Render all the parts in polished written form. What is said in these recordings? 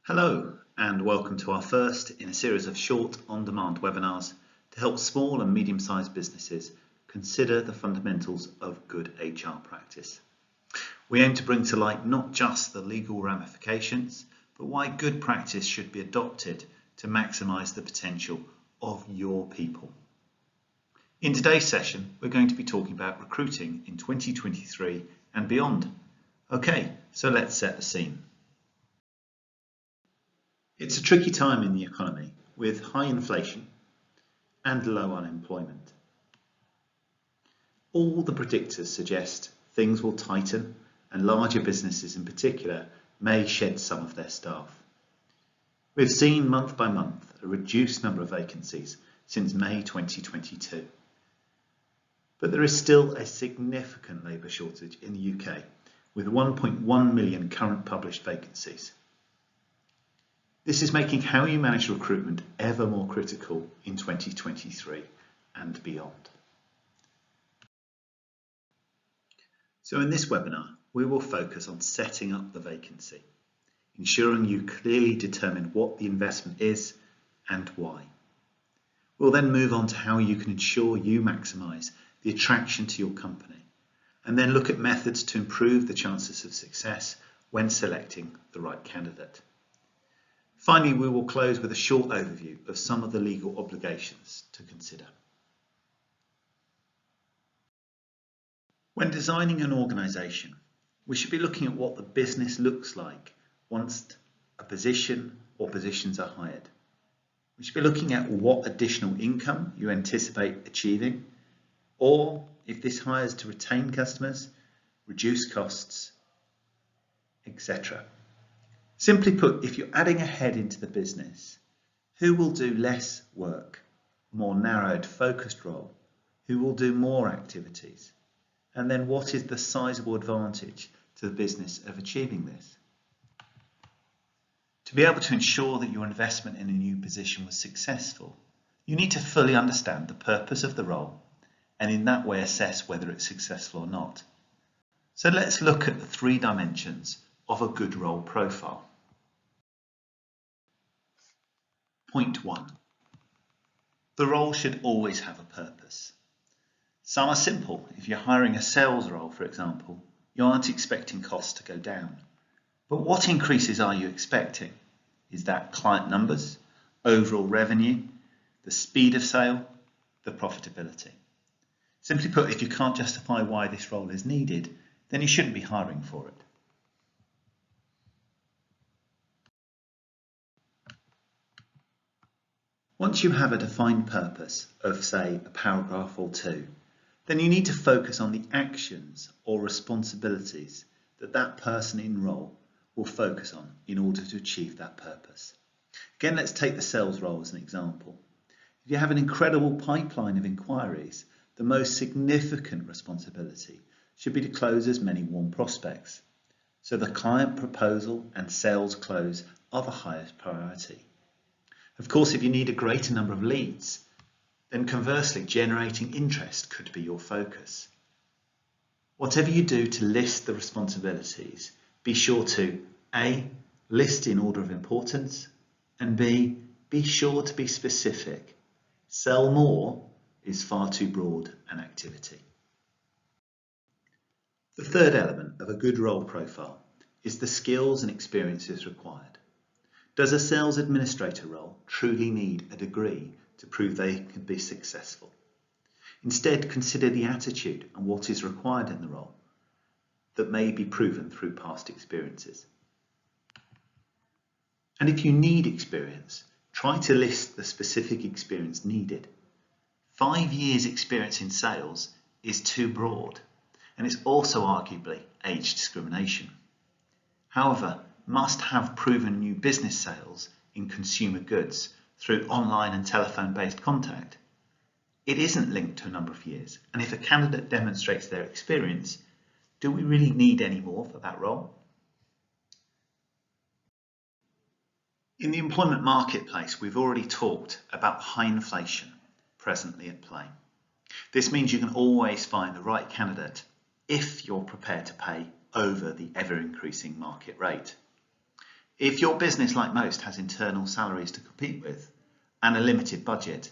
Hello and welcome to our first in a series of short on-demand webinars to help small and medium-sized businesses consider the fundamentals of good HR practice. We aim to bring to light not just the legal ramifications, but why good practice should be adopted to maximise the potential of your people. In today's session, we're going to be talking about recruiting in 2023 and beyond. Okay, so let's set the scene. It's a tricky time in the economy with high inflation and low unemployment. All the predictors suggest things will tighten and larger businesses in particular may shed some of their staff. We've seen month by month a reduced number of vacancies since May 2022. But there is still a significant labour shortage in the UK with 1.1 million current published vacancies. This is making how you manage recruitment ever more critical in 2023 and beyond. So in this webinar, we will focus on setting up the vacancy, ensuring you clearly determine what the investment is and why. We'll then move on to how you can ensure you maximise the attraction to your company, and then look at methods to improve the chances of success when selecting the right candidate. Finally, we will close with a short overview of some of the legal obligations to consider. When designing an organisation, we should be looking at what the business looks like once a position or positions are hired. We should be looking at what additional income you anticipate achieving, or if this hire is to retain customers, reduce costs, etc. Simply put, if you're adding a head into the business, who will do less work, more narrowed, focused role, who will do more activities, and then what is the sizable advantage to the business of achieving this? To be able to ensure that your investment in a new position was successful, you need to fully understand the purpose of the role and in that way assess whether it's successful or not. So let's look at the three dimensions of a good role profile. Point 1. The role should always have a purpose. Some are simple. If you're hiring a sales role, for example, you aren't expecting costs to go down. But what increases are you expecting? Is that client numbers, overall revenue, the speed of sale, the profitability? Simply put, if you can't justify why this role is needed, then you shouldn't be hiring for it. Once you have a defined purpose of, say, a paragraph or two, then you need to focus on the actions or responsibilities that that person in role will focus on in order to achieve that purpose. Again, let's take the sales role as an example. If you have an incredible pipeline of inquiries, the most significant responsibility should be to close as many warm prospects. So the client proposal and sales close are the highest priority. Of course, if you need a greater number of leads, then conversely, generating interest could be your focus. Whatever you do to list the responsibilities, be sure to A, list in order of importance, and B, be sure to be specific. Sell more is far too broad an activity. The third element of a good role profile is the skills and experiences required. Does a sales administrator role truly need a degree to prove they can be successful? Instead, consider the attitude and what is required in the role that may be proven through past experiences. And if you need experience, try to list the specific experience needed. 5 years experience in sales is too broad, and it's also arguably age discrimination. However, must have proven new business sales in consumer goods through online and telephone-based contact. It isn't linked to a number of years, and if a candidate demonstrates their experience, do we really need any more for that role? In the employment marketplace, we've already talked about high inflation presently at play. This means you can always find the right candidate if you're prepared to pay over the ever-increasing market rate. If your business, like most, has internal salaries to compete with and a limited budget,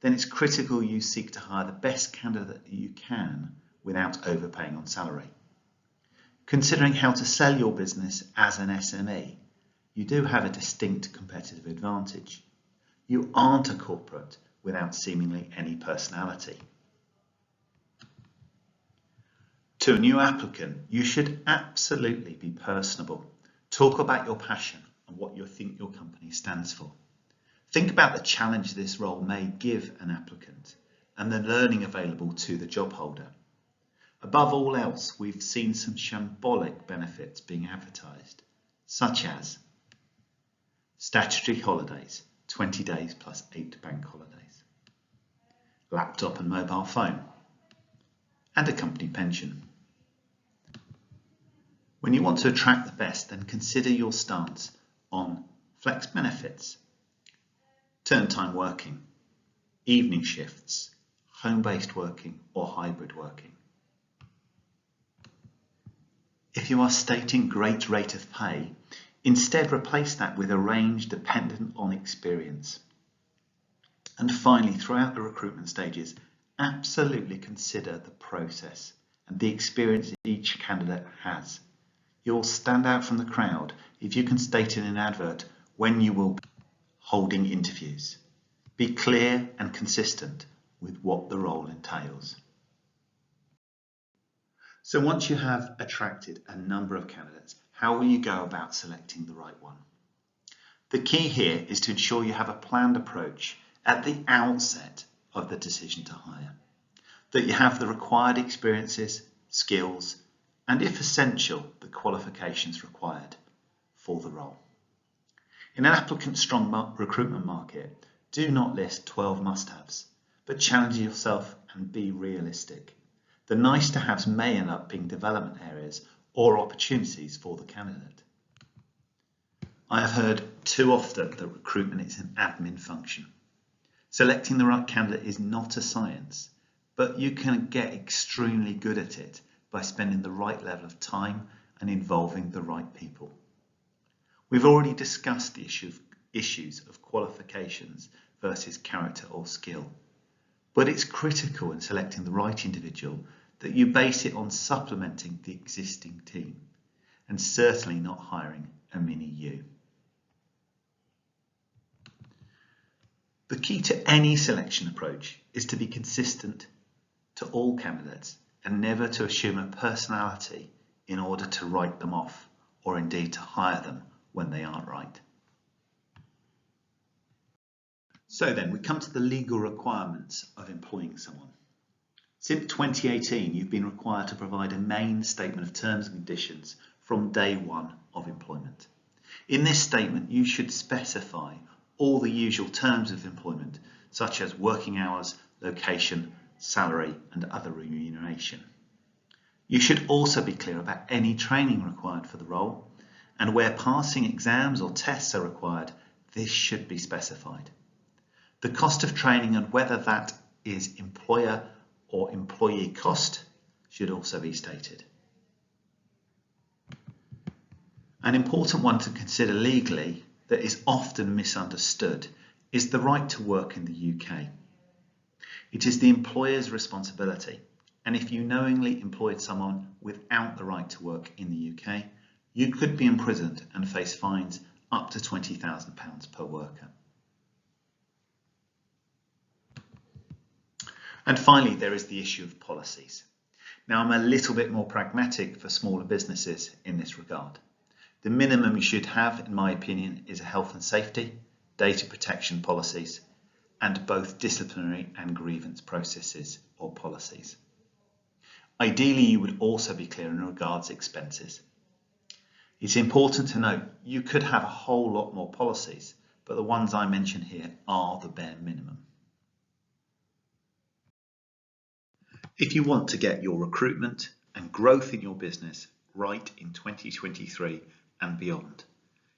then it's critical you seek to hire the best candidate you can without overpaying on salary. Considering how to sell your business as an SME, you do have a distinct competitive advantage. You aren't a corporate without seemingly any personality. To a new applicant, you should absolutely be personable. Talk about your passion and what you think your company stands for. Think about the challenge this role may give an applicant and the learning available to the job holder. Above all else, we've seen some shambolic benefits being advertised, such as statutory holidays, 20 days plus 8 bank holidays, laptop and mobile phone, and a company pension. When you want to attract the best, then consider your stance on flex benefits, term time working, evening shifts, home-based working or hybrid working. If you are stating great rate of pay, instead replace that with a range dependent on experience. And finally, throughout the recruitment stages, absolutely consider the process and the experience each candidate has. You'll stand out from the crowd if you can state in an advert when you will be holding interviews. Be clear and consistent with what the role entails. So once you have attracted a number of candidates, how will you go about selecting the right one? The key here is to ensure you have a planned approach at the outset of the decision to hire, that you have the required experiences, skills, and if essential, the qualifications required for the role. In an applicant-strong recruitment market, do not list 12 must-haves, but challenge yourself and be realistic. The nice-to-haves may end up being development areas or opportunities for the candidate. I have heard too often that recruitment is an admin function. Selecting the right candidate is not a science, but you can get extremely good at it by spending the right level of time and involving the right people. We've already discussed the issues of qualifications versus character or skill, but it's critical in selecting the right individual that you base it on supplementing the existing team and certainly not hiring a mini you. The key to any selection approach is to be consistent to all candidates and never to assume a personality in order to write them off or indeed to hire them when they aren't right. So then we come to the legal requirements of employing someone. Since 2018, you've been required to provide a main statement of terms and conditions from day one of employment. In this statement, you should specify all the usual terms of employment, such as working hours, location, salary, and other remuneration. You should also be clear about any training required for the role, and where passing exams or tests are required, this should be specified. The cost of training and whether that is employer or employee cost should also be stated. An important one to consider legally that is often misunderstood is the right to work in the UK. It is the employer's responsibility, and if you knowingly employed someone without the right to work in the UK, you could be imprisoned and face fines up to £20,000 per worker. And finally, there is the issue of policies. Now, I'm a little bit more pragmatic for smaller businesses in this regard. The minimum you should have, in my opinion, is a health and safety, data protection policies, and both disciplinary and grievance processes or policies. Ideally, you would also be clear in regards to expenses. It's important to note you could have a whole lot more policies, but the ones I mention here are the bare minimum. If you want to get your recruitment and growth in your business right in 2023 and beyond,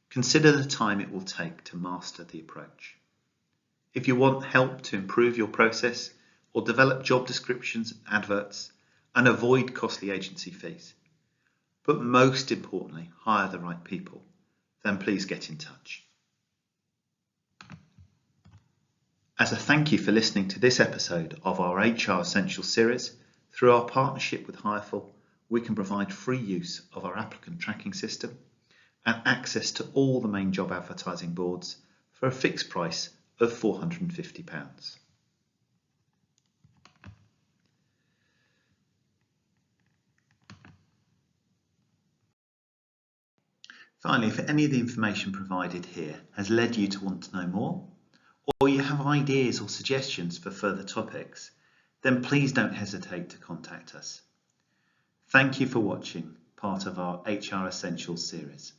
consider the time it will take to master the approach. If you want help to improve your process or develop job descriptions, adverts, and avoid costly agency fees, but most importantly, hire the right people, then please get in touch. As a thank you for listening to this episode of our HR Essentials series, through our partnership with Hireful, we can provide free use of our applicant tracking system and access to all the main job advertising boards for a fixed price of £450. Finally, if any of the information provided here has led you to want to know more, or you have ideas or suggestions for further topics, then please don't hesitate to contact us. Thank you for watching part of our HR Essentials series.